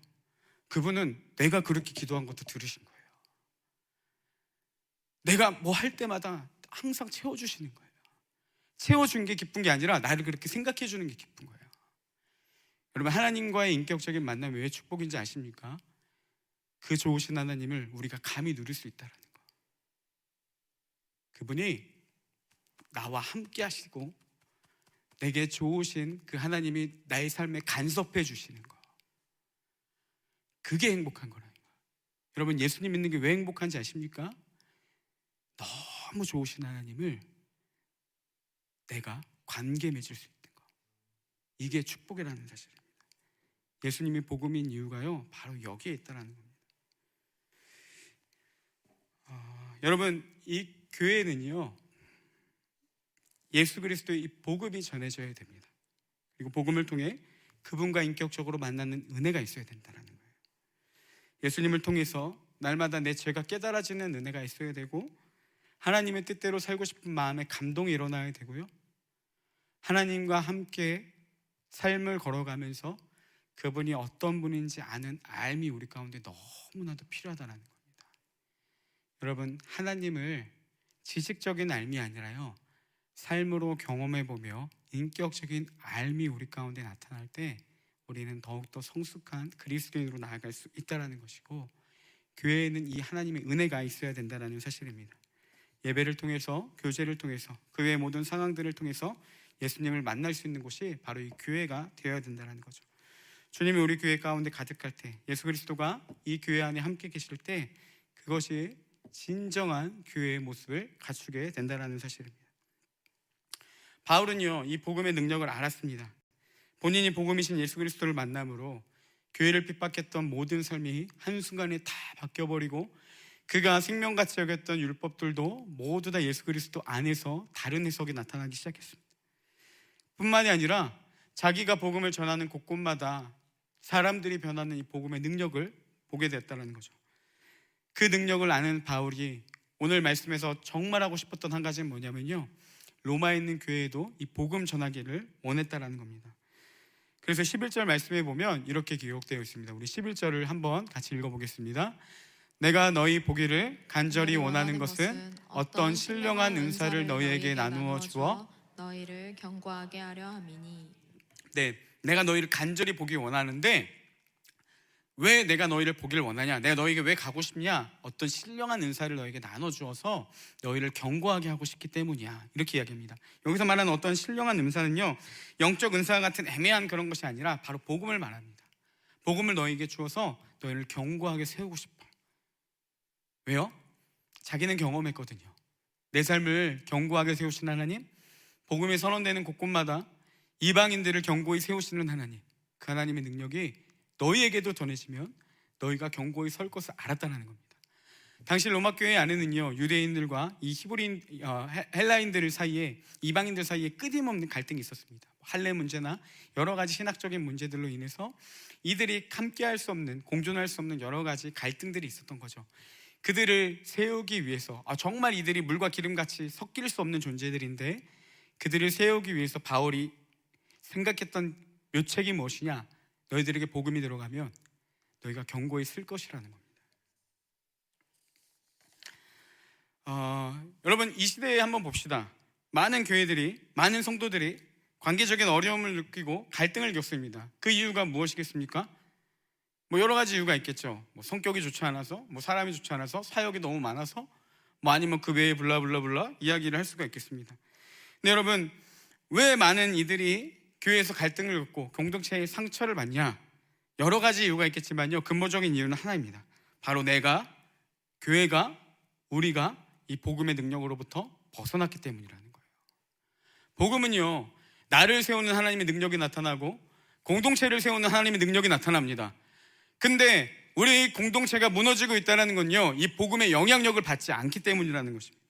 Speaker 3: 그분은 내가 그렇게 기도한 것도 들으신 거예요. 내가 뭐 할 때마다 항상 채워주시는 거예요. 채워준 게 기쁜 게 아니라 나를 그렇게 생각해 주는 게 기쁜 거예요. 여러분, 하나님과의 인격적인 만남이 왜 축복인지 아십니까? 그 좋으신 하나님을 우리가 감히 누릴 수 있다는 거. 그분이 나와 함께 하시고 내게 좋으신 그 하나님이 나의 삶에 간섭해 주시는 거, 그게 행복한 거라는 거예요. 여러분, 예수님 믿는 게 왜 행복한지 아십니까? 너무 좋으신 하나님을 내가 관계 맺을 수 있는 거, 이게 축복이라는 사실입니다. 예수님이 복음인 이유가요, 바로 여기에 있다는 겁니다. 여러분, 이 교회는요, 예수 그리스도의 이 복음이 전해져야 됩니다. 그리고 복음을 통해 그분과 인격적으로 만나는 은혜가 있어야 된다는 거예요. 예수님을 통해서 날마다 내 죄가 깨달아지는 은혜가 있어야 되고, 하나님의 뜻대로 살고 싶은 마음에 감동이 일어나야 되고요, 하나님과 함께 삶을 걸어가면서 그분이 어떤 분인지 아는 알미 우리 가운데 너무나도 필요하다는 겁니다. 여러분, 하나님을 지식적인 알미 아니라요, 삶으로 경험해보며 인격적인 알미 우리 가운데 나타날 때 우리는 더욱더 성숙한 그리스도인으로 나아갈 수 있다는 것이고, 교회에는 이 하나님의 은혜가 있어야 된다는 사실입니다. 예배를 통해서, 교제를 통해서, 그 외의 모든 상황들을 통해서 예수님을 만날 수 있는 곳이 바로 이 교회가 되어야 된다는 거죠. 주님이 우리 교회 가운데 가득할 때, 예수 그리스도가 이 교회 안에 함께 계실 때, 그것이 진정한 교회의 모습을 갖추게 된다는 사실입니다. 바울은요, 이 복음의 능력을 알았습니다. 본인이 복음이신 예수 그리스도를 만남으로 교회를 핍박했던 모든 삶이 한순간에 다 바뀌어버리고, 그가 생명같이 여겼던 율법들도 모두 다 예수 그리스도 안에서 다른 해석이 나타나기 시작했습니다. 뿐만이 아니라 자기가 복음을 전하는 곳곳마다 사람들이 변하는 이 복음의 능력을 보게 됐다는 거죠. 그 능력을 아는 바울이 오늘 말씀에서 정말 하고 싶었던 한 가지는 뭐냐면요, 로마에 있는 교회에도 이 복음 전하기를 원했다라는 겁니다. 그래서 11절 말씀에 보면 이렇게 기록되어 있습니다. 우리 11절을 한번 같이 읽어보겠습니다. 내가 너희 보기를 간절히 원하는 것은 어떤 신령한 은사를 너희에게 나누어 주어
Speaker 2: 너희를 견고하게 하려 함이니.
Speaker 3: 네, 내가 너희를 간절히 보기 원하는데, 왜 내가 너희를 보기를 원하냐, 내가 너희에게 왜 가고 싶냐, 어떤 신령한 은사를 너희에게 나눠주어서 너희를 견고하게 하고 싶기 때문이야, 이렇게 이야기합니다. 여기서 말하는 어떤 신령한 은사는요, 영적 은사 같은 애매한 그런 것이 아니라 바로 복음을 말합니다. 복음을 너희에게 주어서 너희를 견고하게 세우고 싶어. 왜요? 자기는 경험했거든요. 내 삶을 견고하게 세우신 하나님, 복음이 선언되는 곳곳마다 이방인들을 견고히 세우시는 하나님, 그 하나님의 능력이 너희에게도 전해지면 너희가 견고히 설 것을 알았다는 겁니다. 당시 로마 교회 안에는요, 유대인들과 이 히브리인, 헬라인들 사이에, 이방인들 사이에 끊임없는 갈등이 있었습니다. 할례 문제나 여러 가지 신학적인 문제들로 인해서 이들이 함께할 수 없는, 공존할 수 없는 여러 가지 갈등들이 있었던 거죠. 그들을 세우기 위해서, 정말 이들이 물과 기름같이 섞일 수 없는 존재들인데, 그들을 세우기 위해서 바울이 생각했던 묘책이 무엇이냐, 너희들에게 복음이 들어가면 너희가 견고히 쓸 것이라는 겁니다. 여러분, 이 시대에 한번 봅시다. 많은 교회들이, 많은 성도들이 관계적인 어려움을 느끼고 갈등을 겪습니다. 그 이유가 무엇이겠습니까? 뭐 여러 가지 이유가 있겠죠. 뭐 성격이 좋지 않아서, 뭐 사람이 좋지 않아서, 사역이 너무 많아서, 뭐 아니면 그 외에 블라블라블라 이야기를 할 수가 있겠습니다. 근데 여러분, 왜 많은 이들이 교회에서 갈등을 겪고 공동체의 상처를 받냐? 여러 가지 이유가 있겠지만요, 근본적인 이유는 하나입니다. 바로 내가 교회가, 우리가 이 복음의 능력으로부터 벗어났기 때문이라는 거예요. 복음은요, 나를 세우는 하나님의 능력이 나타나고 공동체를 세우는 하나님의 능력이 나타납니다. 근데 우리 공동체가 무너지고 있다는 건요, 이 복음의 영향력을 받지 않기 때문이라는 것입니다.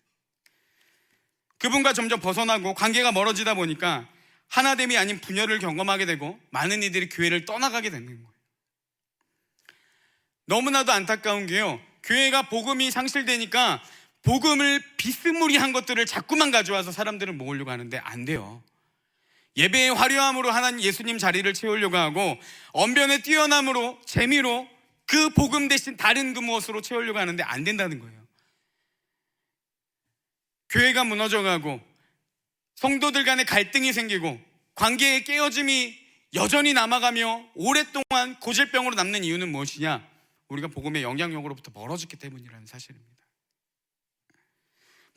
Speaker 3: 그분과 점점 벗어나고 관계가 멀어지다 보니까 하나됨이 아닌 분열을 경험하게 되고 많은 이들이 교회를 떠나가게 되는 거예요. 너무나도 안타까운 게요, 교회가 복음이 상실되니까 복음을 비스무리한 것들을 자꾸만 가져와서 사람들을 모으려고 하는데 안 돼요. 예배의 화려함으로 하나님 예수님 자리를 채우려고 하고 언변의 뛰어남으로, 재미로 그 복음 대신 다른 그 무엇으로 채우려고 하는데 안 된다는 거예요. 교회가 무너져가고 성도들 간에 갈등이 생기고 관계의 깨어짐이 여전히 남아가며 오랫동안 고질병으로 남는 이유는 무엇이냐? 우리가 복음의 영향력으로부터 멀어졌기 때문이라는 사실입니다.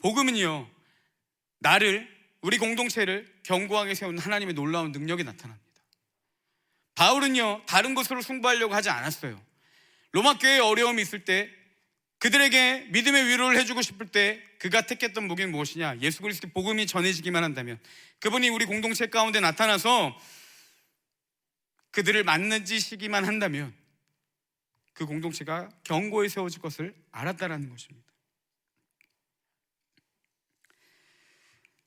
Speaker 3: 복음은요, 나를, 우리 공동체를 견고하게 세우는 하나님의 놀라운 능력이 나타납니다. 바울은요, 다른 곳으로 승부하려고 하지 않았어요. 로마 교회에 어려움이 있을 때, 그들에게 믿음의 위로를 해주고 싶을 때 그가 택했던 무기는 무엇이냐? 예수 그리스도의 복음이 전해지기만 한다면, 그분이 우리 공동체 가운데 나타나서 그들을 만나시기만 한다면 그 공동체가 견고히 세워질 것을 알았다라는 것입니다.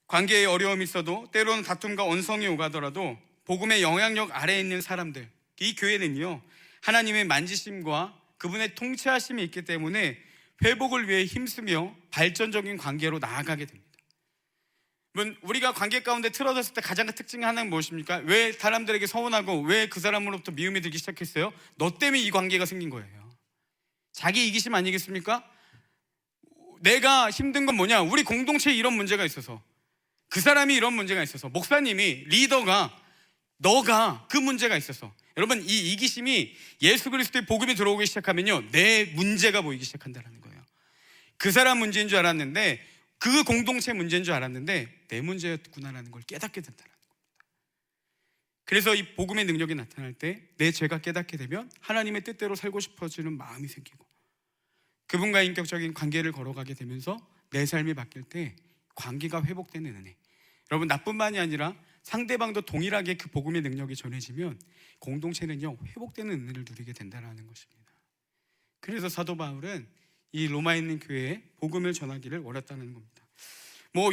Speaker 3: 관계에 어려움이 있어도, 때로는 다툼과 언성이 오가더라도 복음의 영향력 아래에 있는 사람들, 이 교회는요, 하나님의 만지심과 그분의 통치하심이 있기 때문에 회복을 위해 힘쓰며 발전적인 관계로 나아가게 됩니다. 우리가 관계 가운데 틀어졌을 때 가장 큰 특징이 하나는 무엇입니까? 왜 사람들에게 서운하고 왜 그 사람으로부터 미움이 들기 시작했어요? 너 때문에 이 관계가 생긴 거예요. 자기 이기심 아니겠습니까? 내가 힘든 건 뭐냐? 우리 공동체에 이런 문제가 있어서, 그 사람이 이런 문제가 있어서, 목사님이, 리더가, 너가 그 문제가 있어서. 여러분, 이 이기심이 예수 그리스도의 복음이 들어오기 시작하면요, 내 문제가 보이기 시작한다는 거예요. 그 사람 문제인 줄 알았는데, 그 공동체 문제인 줄 알았는데 내 문제였구나라는 걸 깨닫게 된다는 겁니다. 그래서 이 복음의 능력이 나타날 때 내 죄가 깨닫게 되면 하나님의 뜻대로 살고 싶어지는 마음이 생기고, 그분과의 인격적인 관계를 걸어가게 되면서 내 삶이 바뀔 때 관계가 회복되는 은혜. 여러분, 나뿐만이 아니라 상대방도 동일하게 그 복음의 능력이 전해지면 공동체는요, 회복되는 은혜를 누리게 된다는 것입니다. 그래서 사도 바울은 이 로마에 있는 교회에 복음을 전하기를 원했다는 겁니다.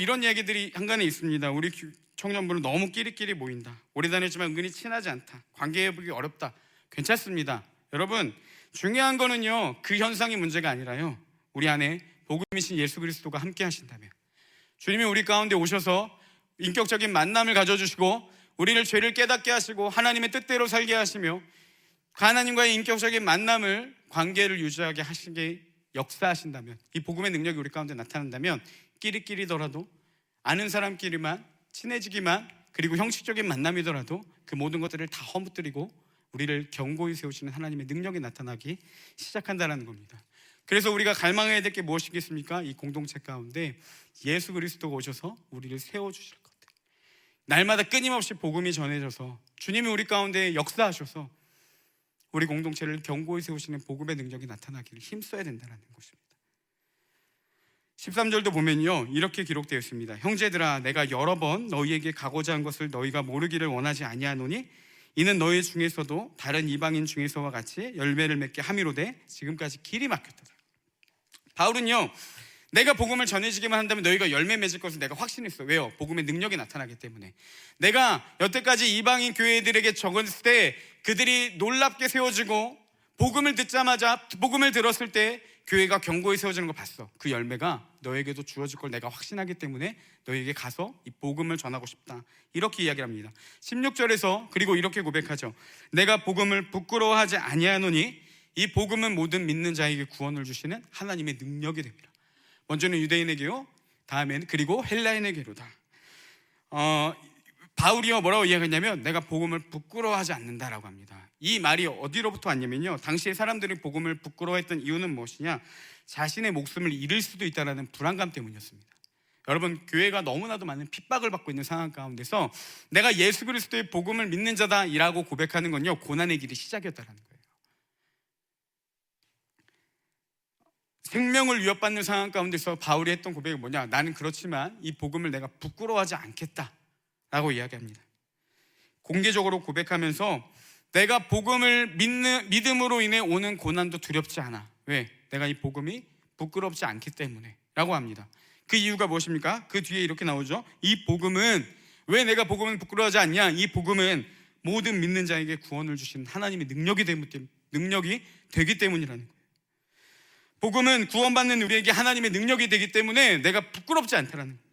Speaker 3: 이런 얘기들이 한간에 있습니다. 우리 청년부는 너무 끼리끼리 모인다, 오래 다녔지만 은근히 친하지 않다, 관계 회복이 어렵다. 괜찮습니다. 여러분, 중요한 거는요, 그 현상이 문제가 아니라요, 우리 안에 복음이신 예수 그리스도가 함께 하신다면, 주님이 우리 가운데 오셔서 인격적인 만남을 가져주시고 우리를 죄를 깨닫게 하시고 하나님의 뜻대로 살게 하시며 하나님과의 인격적인 만남을, 관계를 유지하게 하시게 역사하신다면, 이 복음의 능력이 우리 가운데 나타난다면 끼리끼리더라도, 아는 사람끼리만 친해지기만, 그리고 형식적인 만남이더라도 그 모든 것들을 다 허무뜨리고 우리를 견고히 세우시는 하나님의 능력이 나타나기 시작한다는 겁니다. 그래서 우리가 갈망해야 될 게 무엇이겠습니까? 이 공동체 가운데 예수 그리스도가 오셔서 우리를 세워주실 것, 날마다 끊임없이 복음이 전해져서 주님이 우리 가운데 역사하셔서 우리 공동체를 견고히 세우시는 복음의 능력이 나타나기를 힘써야 된다는 것입니다. 13절도 보면요, 이렇게 기록되어 있습니다. 형제들아, 내가 여러 번 너희에게 가고자 한 것을 너희가 모르기를 원하지 아니하노니 이는 너희 중에서도 다른 이방인 중에서와 같이 열매를 맺게 함이로되 지금까지 길이 막혔다. 바울은요, 내가 복음을 전해지기만 한다면 너희가 열매 맺을 것을 내가 확신했어. 왜요? 복음의 능력이 나타나기 때문에. 내가 여태까지 이방인 교회들에게 적었을 때 그들이 놀랍게 세워지고 복음을 듣자마자, 복음을 들었을 때 교회가 견고히 세워지는 걸 봤어. 그 열매가 너에게도 주어질 걸 내가 확신하기 때문에 너에게 가서 이 복음을 전하고 싶다, 이렇게 이야기를 합니다. 16절에서 그리고 이렇게 고백하죠. 내가 복음을 부끄러워하지 아니하노니 이 복음은 모든 믿는 자에게 구원을 주시는 하나님의 능력이 됩니다. 먼저는 유대인에게요, 다음에는 그리고 헬라인에게로다. 바울이요, 뭐라고 이야기했냐면 내가 복음을 부끄러워하지 않는다라고 합니다. 이 말이 어디로부터 왔냐면요, 당시에 사람들이 복음을 부끄러워했던 이유는 무엇이냐? 자신의 목숨을 잃을 수도 있다는 불안감 때문이었습니다. 여러분, 교회가 너무나도 많은 핍박을 받고 있는 상황 가운데서 내가 예수 그리스도의 복음을 믿는 자다라고 고백하는 건요, 고난의 길이 시작이었다는 거예요. 생명을 위협받는 상황 가운데서 바울이 했던 고백이 뭐냐? 나는 그렇지만 이 복음을 내가 부끄러워하지 않겠다라고 이야기합니다. 공개적으로 고백하면서 내가 복음을 믿음으로 인해 오는 고난도 두렵지 않아. 왜? 내가 이 복음이 부끄럽지 않기 때문에 라고 합니다. 그 이유가 무엇입니까? 그 뒤에 이렇게 나오죠. 이 복음은, 왜 내가 복음을 부끄러워하지 않냐? 이 복음은 모든 믿는 자에게 구원을 주신 하나님의 능력이 되기 때문이라는 거예요. 복음은 구원받는 우리에게 하나님의 능력이 되기 때문에 내가 부끄럽지 않다라는 거예요.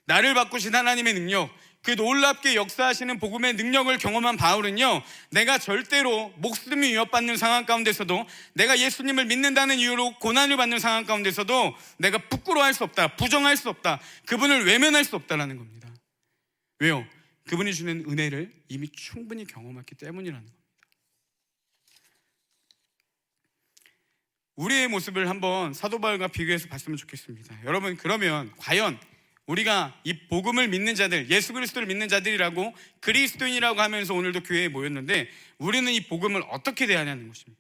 Speaker 3: 나를 바꾸신 하나님의 능력, 그 놀랍게 역사하시는 복음의 능력을 경험한 바울은요, 내가 절대로 목숨이 위협받는 상황 가운데서도, 내가 예수님을 믿는다는 이유로 고난을 받는 상황 가운데서도 내가 부끄러워할 수 없다, 부정할 수 없다, 그분을 외면할 수 없다라는 겁니다. 왜요? 그분이 주는 은혜를 이미 충분히 경험했기 때문이라는 겁니다. 우리의 모습을 한번 사도 바울과 비교해서 봤으면 좋겠습니다. 여러분, 그러면 과연 우리가 이 복음을 믿는 자들, 예수 그리스도를 믿는 자들이라고, 그리스도인이라고 하면서 오늘도 교회에 모였는데, 우리는 이 복음을 어떻게 대하냐는 것입니다.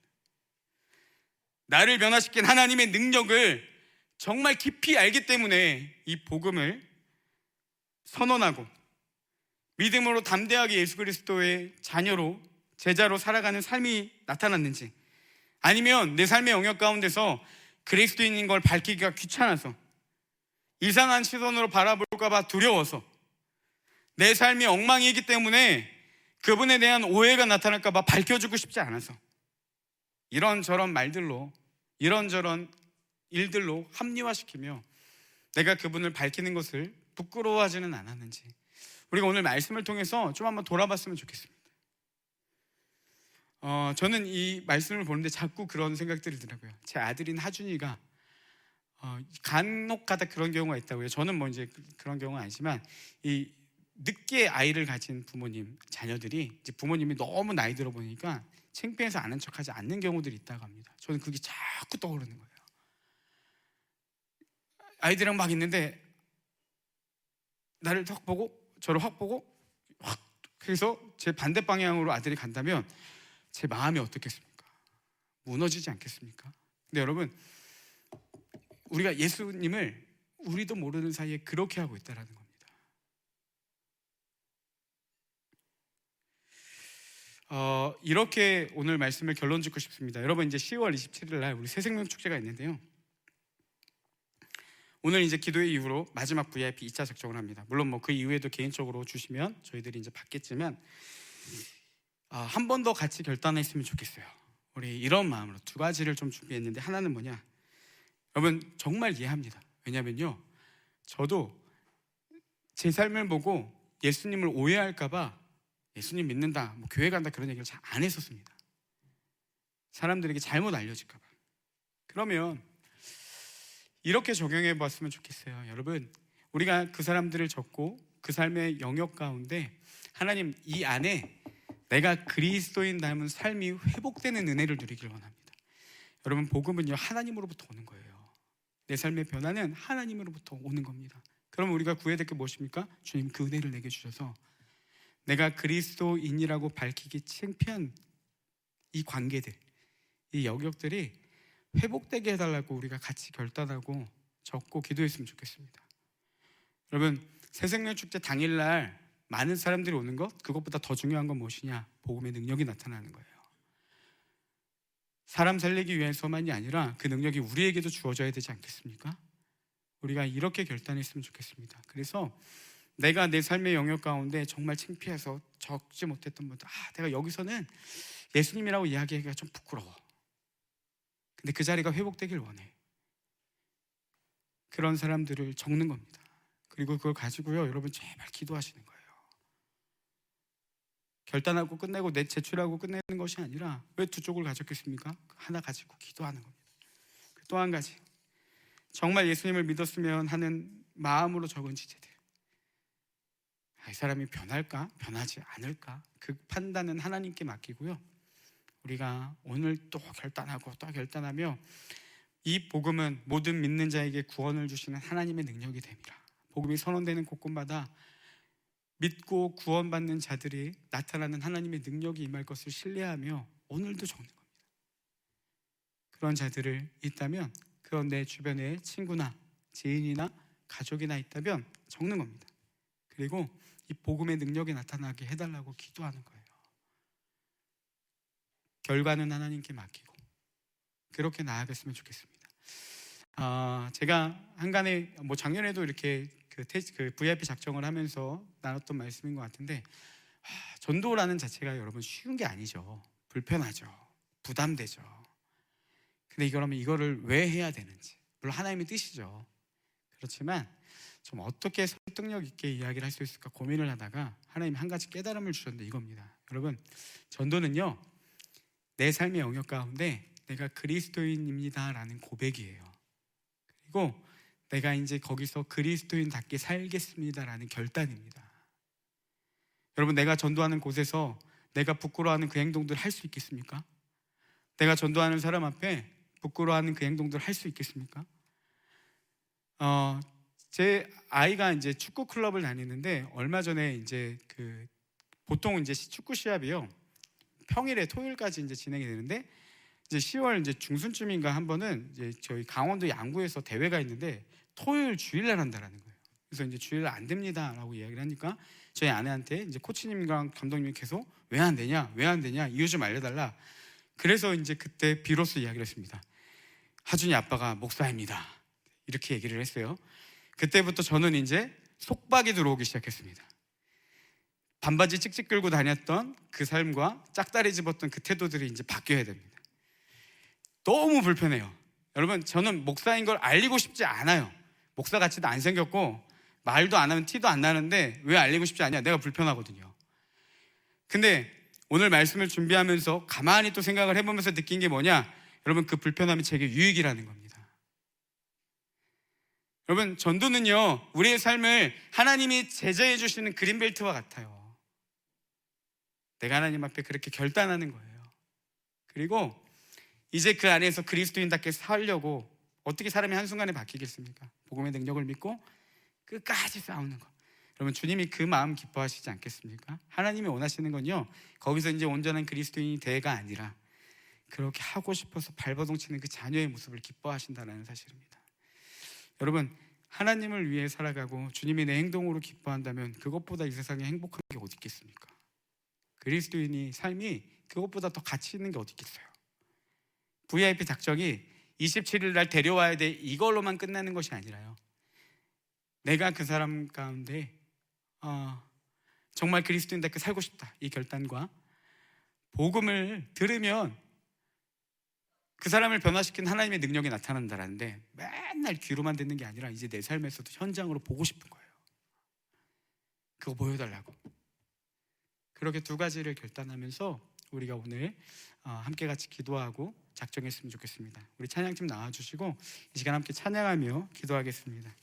Speaker 3: 나를 변화시킨 하나님의 능력을 정말 깊이 알기 때문에 이 복음을 선언하고 믿음으로 담대하게 예수 그리스도의 자녀로, 제자로 살아가는 삶이 나타났는지, 아니면 내 삶의 영역 가운데서 그리스도인인 걸 밝히기가 귀찮아서, 이상한 시선으로 바라볼까봐 두려워서, 내 삶이 엉망이기 때문에 그분에 대한 오해가 나타날까봐 밝혀주고 싶지 않아서, 이런저런 말들로, 이런저런 일들로 합리화시키며 내가 그분을 밝히는 것을 부끄러워하지는 않았는지, 우리가 오늘 말씀을 통해서 좀 한번 돌아봤으면 좋겠습니다. 저는 이 말씀을 보는데 자꾸 그런 생각들이 들더라고요. 제 아들인 하준이가 간혹가다 그런 경우가 있다고요. 저는 뭐 이제 그런 경우는 아니지만, 이 늦게 아이를 가진 부모님, 자녀들이 이제 부모님이 너무 나이 들어 보니까 창피해서 아는 척하지 않는 경우들이 있다고 합니다. 저는 그게 자꾸 떠오르는 거예요. 아이들이랑 막 있는데 나를 확 보고 저를 확 보고 확 해서 제 반대 방향으로 아들이 간다면 제 마음이 어떻겠습니까? 무너지지 않겠습니까? 근데 여러분, 우리가 예수님을 우리도 모르는 사이에 그렇게 하고 있다는 겁니다. 이렇게 오늘 말씀을 결론 짓고 싶습니다. 여러분, 이제 10월 27일 날 우리 새생명 축제가 있는데요, 오늘 이제 기도회 이후로 마지막 VIP 2차 작정을 합니다. 물론 뭐 그 이후에도 개인적으로 주시면 저희들이 이제 받겠지만, 한 번 더 같이 결단했으면 좋겠어요. 우리 이런 마음으로 두 가지를 좀 준비했는데, 하나는 뭐냐? 여러분, 정말 이해합니다. 왜냐면요, 저도 제 삶을 보고 예수님을 오해할까봐 예수님 믿는다, 뭐 교회 간다 그런 얘기를 잘 안 했었습니다. 사람들에게 잘못 알려질까봐. 그러면 이렇게 적용해 봤으면 좋겠어요. 여러분, 우리가 그 사람들을 적고 그 삶의 영역 가운데 하나님, 이 안에 내가 그리스도인 닮은 삶이 회복되는 은혜를 누리길 원합니다. 여러분, 복음은요, 하나님으로부터 오는 거예요. 내 삶의 변화는 하나님으로부터 오는 겁니다. 그럼 우리가 구해야 될 게 무엇입니까? 주님, 그 은혜를 내게 주셔서 내가 그리스도인이라고 밝히기 창피한 이 관계들, 이 영역들이 회복되게 해달라고 우리가 같이 결단하고 적고 기도했으면 좋겠습니다. 여러분, 새생명 축제 당일날 많은 사람들이 오는 것, 그것보다 더 중요한 건 무엇이냐? 복음의 능력이 나타나는 거예요. 사람 살리기 위해서만이 아니라 그 능력이 우리에게도 주어져야 되지 않겠습니까? 우리가 이렇게 결단했으면 좋겠습니다. 그래서 내가 내 삶의 영역 가운데 정말 창피해서 적지 못했던 분들, 내가 여기서는 예수님이라고 이야기하기가 좀 부끄러워. 근데 그 자리가 회복되길 원해. 그런 사람들을 적는 겁니다. 그리고 그걸 가지고요, 여러분 제발 기도하시는 거예요. 결단하고 끝내고 제출하고 끝내는 것이 아니라, 왜 두 쪽을 가졌겠습니까? 하나 가지고 기도하는 겁니다. 또 한 가지, 정말 예수님을 믿었으면 하는 마음으로 적은 지체들, 이 사람이 변할까? 변하지 않을까? 그 판단은 하나님께 맡기고요, 우리가 오늘 또 결단하고 또 결단하며, 이 복음은 모든 믿는 자에게 구원을 주시는 하나님의 능력이 됩니다. 복음이 선언되는 곳곳마다 믿고 구원받는 자들이 나타나는 하나님의 능력이 임할 것을 신뢰하며 오늘도 적는 겁니다. 그런 자들을 있다면 그 그런 내 주변에 친구나 지인이나 가족이나 있다면 적는 겁니다. 그리고 이 복음의 능력이 나타나게 해달라고 기도하는 거예요. 결과는 하나님께 맡기고 그렇게 나아갔으면 좋겠습니다. 제가 한간에 작년에도 이렇게 그 VIP 작정을 하면서 나눴던 말씀인 것 같은데, 전도라는 자체가 여러분 쉬운 게 아니죠. 불편하죠. 부담되죠. 근데 이거를 왜 해야 되는지, 물론 하나님의 뜻이죠. 그렇지만 좀 어떻게 설득력 있게 이야기를 할 수 있을까 고민을 하다가 하나님이 한 가지 깨달음을 주셨는데 이겁니다. 여러분, 전도는요, 내 삶의 영역 가운데 내가 그리스도인입니다 라는 고백이에요. 그리고 내가 이제 거기서 그리스도인답게 살겠습니다 라는 결단입니다. 여러분, 내가 전도하는 곳에서 내가 부끄러워하는 그 행동들 할 수 있겠습니까? 내가 전도하는 사람 앞에 부끄러워하는 그 행동들 할 수 있겠습니까? 제 아이가 이제 축구 클럽을 다니는데, 얼마 전에 이제 보통 이제 축구 시합이요, 평일에 토요일까지 이제 진행이 되는데, 이제 10월 이제 중순쯤인가 한 번은 이제 저희 강원도 양구에서 대회가 있는데 토요일 주일날 한다라는 거예요. 그래서 이제 주일날 안 됩니다라고 이야기를 하니까 저희 아내한테 이제 코치님이랑 감독님이 계속 왜 안 되냐 이유 좀 알려달라. 그래서 이제 그때 비로소 이야기를 했습니다. 하준이 아빠가 목사입니다. 이렇게 얘기를 했어요. 그때부터 저는 이제 속박이 들어오기 시작했습니다. 반바지 찍찍 끌고 다녔던 그 삶과 짝다리 집었던 그 태도들이 이제 바뀌어야 됩니다. 너무 불편해요. 여러분, 저는 목사인 걸 알리고 싶지 않아요. 목사 같이도 안 생겼고 말도 안 하면 티도 안 나는데 왜 알리고 싶지 않냐? 내가 불편하거든요. 근데 오늘 말씀을 준비하면서 가만히 또 생각을 해보면서 느낀 게 뭐냐? 여러분, 그 불편함이 제게 유익이라는 겁니다. 여러분, 전도는요, 우리의 삶을 하나님이 제자해 주시는 그린벨트와 같아요. 내가 하나님 앞에 그렇게 결단하는 거예요. 그리고 이제 그 안에서 그리스도인답게 살려고 어떻게 사람이 한순간에 바뀌겠습니까? 복음의 능력을 믿고 끝까지 싸우는 거. 여러분, 주님이 그 마음 기뻐하시지 않겠습니까? 하나님이 원하시는 건요, 거기서 이제 온전한 그리스도인이 돼가 아니라 그렇게 하고 싶어서 발버둥 치는 그 자녀의 모습을 기뻐하신다는 사실입니다. 여러분, 하나님을 위해 살아가고 주님이 내 행동으로 기뻐한다면 그것보다 이 세상에 행복한 게 어디 있겠습니까? 그리스도인이 삶이 그것보다 더 가치 있는 게 어디 있겠어요? VIP 작정이 27일 날 데려와야 돼 이걸로만 끝나는 것이 아니라요, 내가 그 사람 가운데 정말 그리스도인답게 살고 싶다, 이 결단과 복음을 들으면 그 사람을 변화시킨 하나님의 능력이 나타난다라는데, 맨날 귀로만 듣는 게 아니라 이제 내 삶에서도 현장으로 보고 싶은 거예요. 그거 보여달라고. 그렇게 두 가지를 결단하면서 우리가 오늘 함께 같이 기도하고 작정했으면 좋겠습니다. 우리 찬양팀 나와주시고 이 시간 함께 찬양하며 기도하겠습니다.